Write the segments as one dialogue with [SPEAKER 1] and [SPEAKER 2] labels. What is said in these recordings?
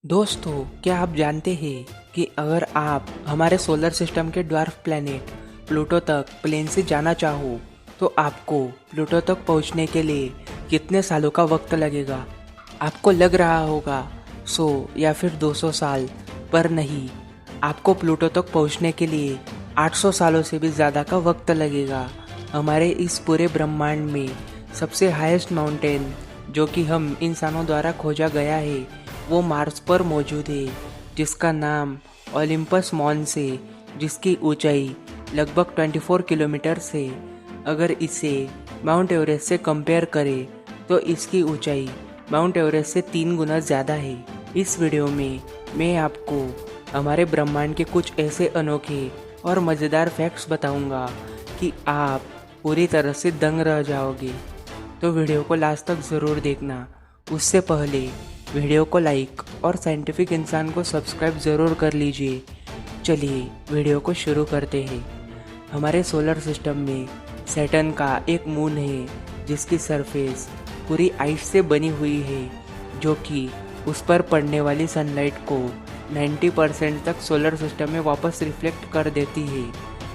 [SPEAKER 1] दोस्तों, क्या आप जानते हैं कि अगर आप हमारे सोलर सिस्टम के ड्वार्फ प्लैनेट प्लूटो तक प्लेन से जाना चाहो तो आपको प्लूटो तक पहुंचने के लिए कितने सालों का वक्त लगेगा? आपको लग रहा होगा 100 या फिर 200 साल, पर नहीं, आपको प्लूटो तक पहुंचने के लिए 800 सालों से भी ज़्यादा का वक्त लगेगा। हमारे इस पूरे ब्रह्मांड में सबसे हाईएस्ट माउंटेन जो कि हम इंसानों द्वारा खोजा गया है वो मार्स पर मौजूद है, जिसका नाम ओलंपस मॉन्स है, जिसकी ऊंचाई लगभग 24 किलोमीटर है। अगर इसे माउंट एवरेस्ट से कंपेयर करें तो इसकी ऊंचाई माउंट एवरेस्ट से 3 गुना ज़्यादा है। इस वीडियो में मैं आपको हमारे ब्रह्मांड के कुछ ऐसे अनोखे और मज़ेदार फैक्ट्स बताऊंगा कि आप पूरी तरह से दंग रह जाओगे। तो वीडियो को लास्ट तक ज़रूर देखना। उससे पहले वीडियो को लाइक और साइंटिफिक इंसान को सब्सक्राइब ज़रूर कर लीजिए। चलिए वीडियो को शुरू करते हैं। हमारे सोलर सिस्टम में सैटर्न का एक मून है जिसकी सरफेस पूरी आइस से बनी हुई है, जो कि उस पर पड़ने वाली सनलाइट को 90% तक सोलर सिस्टम में वापस रिफ्लेक्ट कर देती है।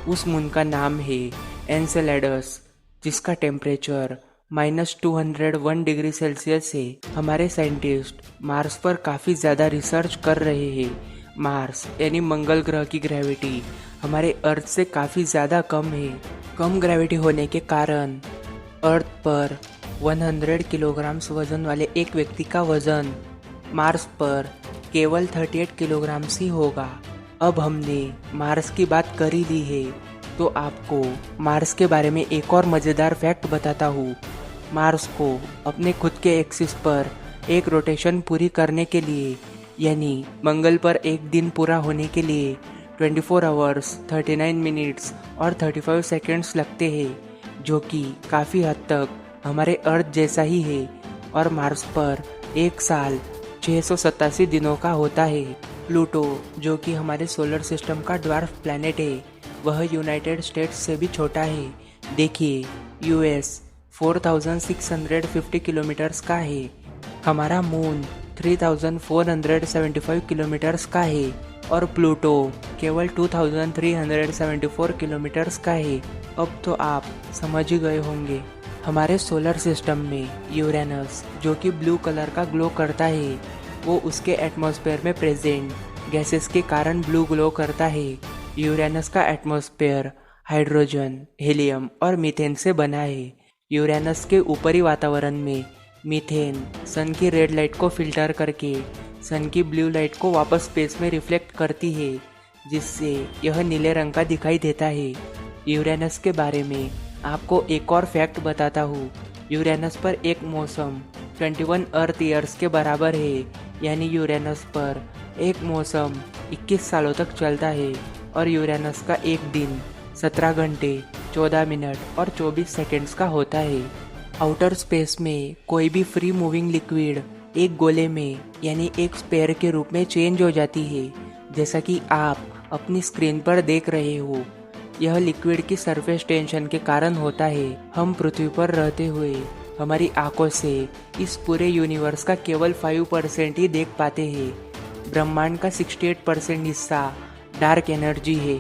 [SPEAKER 1] उस मून का नाम है एनसेलेडस, जिसका टेम्परेचर -201 डिग्री सेल्सियस है। हमारे साइंटिस्ट मार्स पर काफ़ी ज़्यादा रिसर्च कर रहे हैं। मार्स यानी मंगल ग्रह की ग्रेविटी हमारे अर्थ से काफ़ी ज़्यादा कम है। कम ग्रेविटी होने के कारण अर्थ पर 100 किलोग्राम वजन वाले एक व्यक्ति का वजन मार्स पर केवल 38 किलोग्राम ही होगा। अब हमने मार्स की बात कर ही ली है तो आपको मार्स के बारे में एक और मज़ेदार फैक्ट बताता हूँ। मार्स को अपने खुद के एक्सिस पर एक रोटेशन पूरी करने के लिए, यानी मंगल पर एक दिन पूरा होने के लिए 24 आवर्स 39 मिनट्स और 35 सेकंड्स लगते हैं, जो कि काफ़ी हद तक हमारे अर्थ जैसा ही है। और मार्स पर एक साल 687 दिनों का होता है। प्लूटो, जो कि हमारे सोलर सिस्टम का ड्वार्फ प्लैनेट है, वह यूनाइटेड स्टेट्स से भी छोटा है। देखिए, यूएस 4650 किलोमीटर्स का है, हमारा मून 3475 किलोमीटर्स का है और प्लूटो केवल 2374 किलोमीटर्स का है। अब तो आप समझ ही गए होंगे। हमारे सोलर सिस्टम में यूरेनस, जो कि ब्लू कलर का ग्लो करता है, वो उसके एटमॉस्फेयर में प्रेजेंट गैसेस के कारण ब्लू ग्लो करता है। यूरेनस का एटमॉस्फेयर हाइड्रोजन, हीलियम और मीथेन से बना है। यूरेनस के ऊपरी वातावरण में मीथेन सन की रेड लाइट को फिल्टर करके सन की ब्लू लाइट को वापस स्पेस में रिफ्लेक्ट करती है, जिससे यह नीले रंग का दिखाई देता है। यूरेनस के बारे में आपको एक और फैक्ट बताता हूँ। यूरेनस पर एक मौसम 21 अर्थ ईयर्स के बराबर है, यानी यूरेनस पर एक मौसम 21 सालों तक चलता है और यूरेनस का एक दिन 17 घंटे 14 मिनट और 24 सेकंड्स का होता है। आउटर स्पेस में कोई भी फ्री मूविंग लिक्विड एक गोले में यानी एक स्पेयर के रूप में चेंज हो जाती है, जैसा कि आप अपनी स्क्रीन पर देख रहे हो। यह लिक्विड की सरफेस टेंशन के कारण होता है। हम पृथ्वी पर रहते हुए हमारी आंखों से इस पूरे यूनिवर्स का केवल 5% ही देख पाते हैं। ब्रह्मांड का 68% हिस्सा डार्क एनर्जी है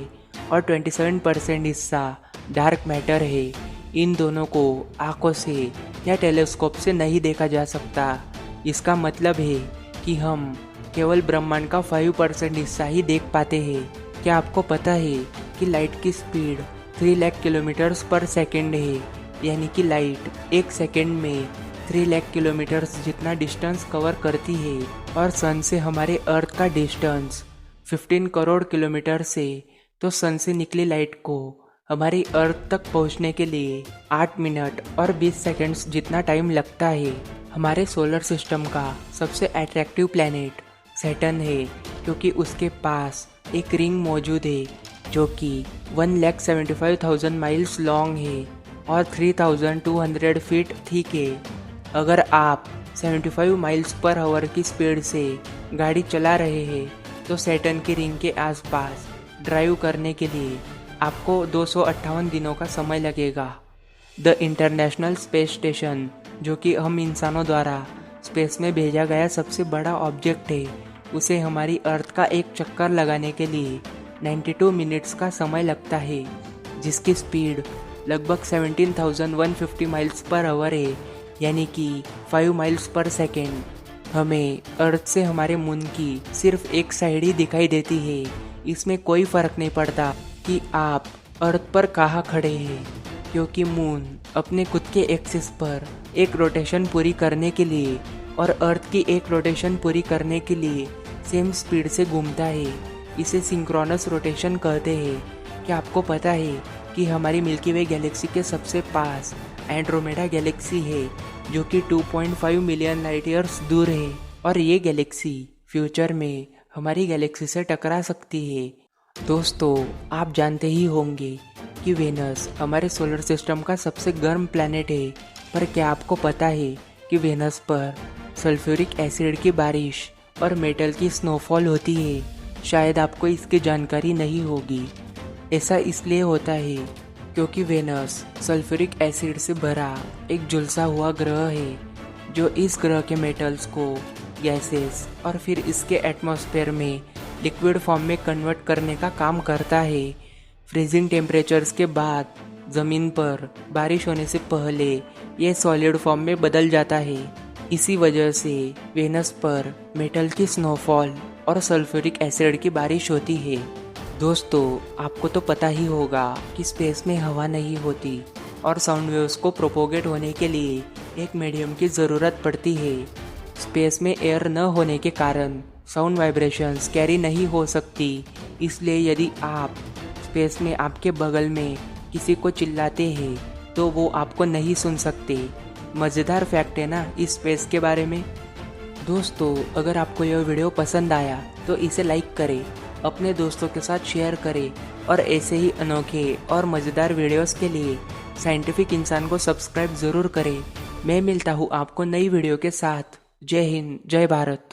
[SPEAKER 1] और 27% हिस्सा डार्क मैटर है। इन दोनों को आंखों से या टेलीस्कोप से नहीं देखा जा सकता। इसका मतलब है कि हम केवल ब्रह्मांड का 5% हिस्सा ही देख पाते हैं। क्या आपको पता है कि लाइट की स्पीड 3 लाख किलोमीटर्स पर सेकेंड है, यानी कि लाइट एक सेकेंड में 3 लाख किलोमीटर्स जितना डिस्टेंस कवर करती है। और सन से हमारे अर्थ का डिस्टेंस 15 करोड़ किलोमीटर से, तो सन से निकली लाइट को हमारी अर्थ तक पहुंचने के लिए 8 मिनट और 20 सेकंड्स जितना टाइम लगता है। हमारे सोलर सिस्टम का सबसे अट्रैक्टिव प्लैनेट सैटर्न है, क्योंकि उसके पास एक रिंग मौजूद है जो कि 1,75,000 माइल्स लॉन्ग है और 3,200 फीट थिक है। अगर आप 75 माइल्स पर आवर की स्पीड से गाड़ी चला रहे हैं तो सैटर्न की रिंग के आसपास ड्राइव करने के लिए आपको 258 दिनों का समय लगेगा। द इंटरनेशनल स्पेस स्टेशन, जो कि हम इंसानों द्वारा स्पेस में भेजा गया सबसे बड़ा ऑब्जेक्ट है, उसे हमारी अर्थ का एक चक्कर लगाने के लिए 92 मिनट्स का समय लगता है, जिसकी स्पीड लगभग 17,150 माइल्स पर आवर है, यानी कि 5 माइल्स पर सेकेंड। हमें अर्थ से हमारे मून की सिर्फ एक साइड ही दिखाई देती है। इसमें कोई फर्क नहीं पड़ता कि आप अर्थ पर कहाँ खड़े हैं, क्योंकि मून अपने खुद के एक्सिस पर एक रोटेशन पूरी करने के लिए और अर्थ की एक रोटेशन पूरी करने के लिए सेम स्पीड से घूमता है। इसे सिंक्रोनस रोटेशन कहते हैं। क्या आपको पता है कि हमारी मिल्की वे गैलेक्सी के सबसे पास एंड्रोमेडा गैलेक्सी है, जो कि 2.5 मिलियन लाइट ईयर्स दूर है, और ये गैलेक्सी फ्यूचर में हमारी गैलेक्सी से टकरा सकती है। दोस्तों, आप जानते ही होंगे कि वेनस हमारे सोलर सिस्टम का सबसे गर्म प्लैनेट है, पर क्या आपको पता है कि वेनस पर सल्फ्यूरिक एसिड की बारिश और मेटल की स्नोफॉल होती है? शायद आपको इसकी जानकारी नहीं होगी। ऐसा इसलिए होता है क्योंकि वेनस सल्फ्यूरिक एसिड से भरा एक झुलसा हुआ ग्रह है, जो इस ग्रह के मेटल्स को गैसेस और फिर इसके एटमॉस्फेयर में लिक्विड फॉर्म में कन्वर्ट करने का काम करता है। फ्रीजिंग टेम्परेचर्स के बाद ज़मीन पर बारिश होने से पहले यह सॉलिड फॉर्म में बदल जाता है। इसी वजह से वेनस पर मेटल की स्नोफॉल और सल्फ्यूरिक एसिड की बारिश होती है। दोस्तों, आपको तो पता ही होगा कि स्पेस में हवा नहीं होती और साउंड वेव्स को प्रोपोगेट होने के लिए एक मीडियम की ज़रूरत पड़ती है। स्पेस में एयर न होने के कारण साउंड वाइब्रेशंस कैरी नहीं हो सकती। इसलिए यदि आप स्पेस में आपके बगल में किसी को चिल्लाते हैं तो वो आपको नहीं सुन सकते। मज़ेदार फैक्ट है ना इस स्पेस के बारे में। दोस्तों, अगर आपको यह वीडियो पसंद आया तो इसे लाइक करें, अपने दोस्तों के साथ शेयर करें, और ऐसे ही अनोखे और मज़ेदार वीडियोस के लिए साइंटिफिक इंसान को सब्सक्राइब ज़रूर करें। मैं मिलता हूँ आपको नई वीडियो के साथ। जय हिंद, जय भारत।